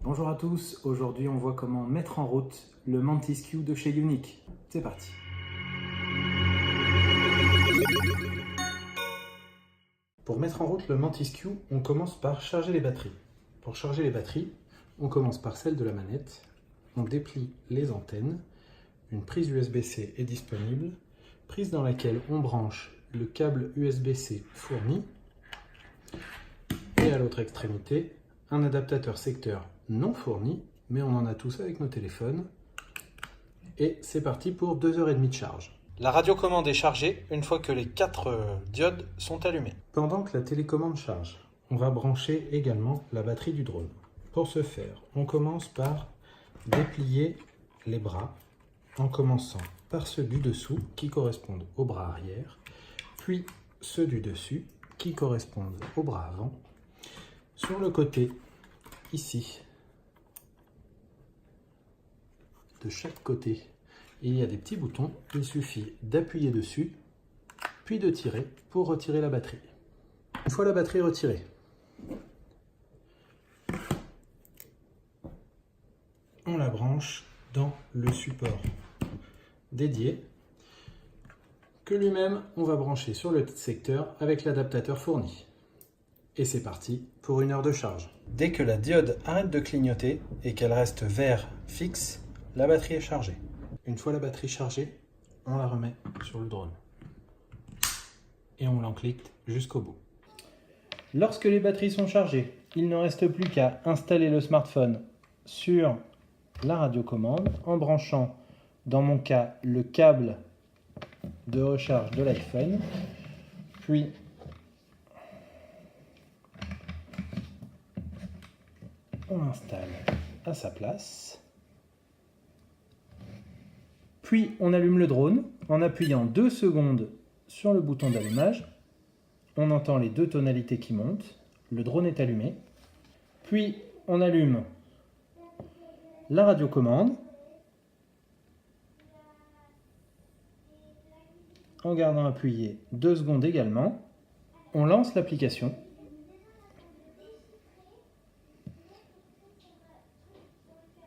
Bonjour à tous, aujourd'hui on voit comment mettre en route le Mantis Q de chez Unique. C'est parti. Pour mettre en route le Mantis Q, on commence par charger les batteries. Pour charger les batteries, on commence par celle de la manette, on déplie les antennes, une prise USB-C est disponible, prise dans laquelle on branche le câble USB-C fourni, et à l'autre extrémité, un adaptateur secteur non fourni, mais on en a tous avec nos téléphones. Et c'est parti pour 2h30 de charge. La radiocommande est chargée une fois que les 4 diodes sont allumées. Pendant que la télécommande charge, on va brancher également la batterie du drone. Pour ce faire, on commence par déplier les bras, en commençant par ceux du dessous qui correspondent au bras arrière, puis ceux du dessus qui correspondent au bras avant. Sur le côté, ici, de chaque côté, il y a des petits boutons. Il suffit d'appuyer dessus, puis de tirer pour retirer la batterie. Une fois la batterie retirée, on la branche dans le support dédié, que lui-même on va brancher sur le secteur avec l'adaptateur fourni. Et c'est parti pour 1 heure de charge. Dès que la diode arrête de clignoter et qu'elle reste vert fixe, la batterie est chargée. Une fois la batterie chargée, on la remet sur le drone. Et on l'enclicte jusqu'au bout. Lorsque les batteries sont chargées, il ne reste plus qu'à installer le smartphone sur la radiocommande en branchant, dans mon cas, le câble de recharge de l'iPhone, puis on l'installe à sa place. Puis on allume le drone en appuyant 2 secondes sur le bouton d'allumage. On entend les 2 tonalités qui montent. Le drone est allumé. Puis on allume la radiocommande en gardant appuyé 2 secondes également. On lance l'application.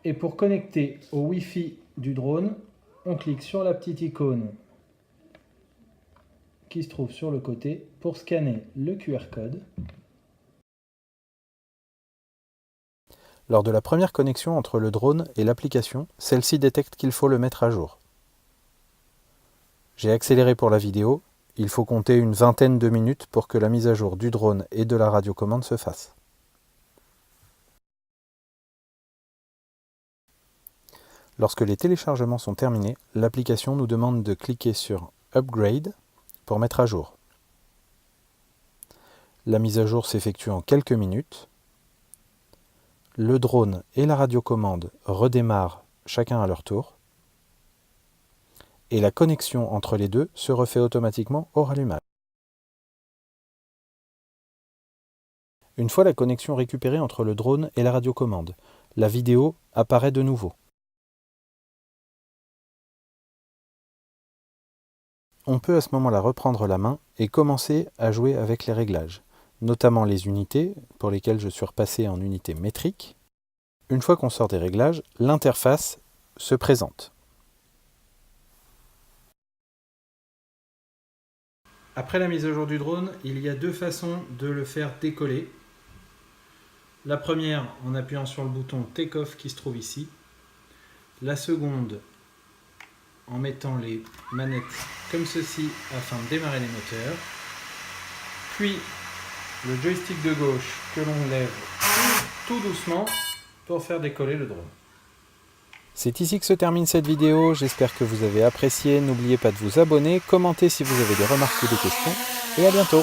Et pour connecter au Wi-Fi du drone, on clique sur la petite icône qui se trouve sur le côté pour scanner le QR code. Lors de la première connexion entre le drone et l'application, celle-ci détecte qu'il faut le mettre à jour. J'ai accéléré pour la vidéo, il faut compter une vingtaine de minutes pour que la mise à jour du drone et de la radiocommande se fasse. Lorsque les téléchargements sont terminés, l'application nous demande de cliquer sur « Upgrade » pour mettre à jour. La mise à jour s'effectue en quelques minutes. Le drone et la radiocommande redémarrent chacun à leur tour. Et la connexion entre les deux se refait automatiquement au rallumage. Une fois la connexion récupérée entre le drone et la radiocommande, la vidéo apparaît de nouveau. On peut à ce moment-là reprendre la main et commencer à jouer avec les réglages, notamment les unités, pour lesquelles je suis repassé en unité métrique. Une fois qu'on sort des réglages, l'interface se présente. Après la mise à jour du drone, il y a 2 façons de le faire décoller. La première en appuyant sur le bouton Take Off qui se trouve ici. La seconde en mettant les manettes comme ceci afin de démarrer les moteurs. Puis le joystick de gauche que l'on lève tout doucement pour faire décoller le drone. C'est ici que se termine cette vidéo, j'espère que vous avez apprécié, n'oubliez pas de vous abonner, commentez si vous avez des remarques ou des questions, et à bientôt.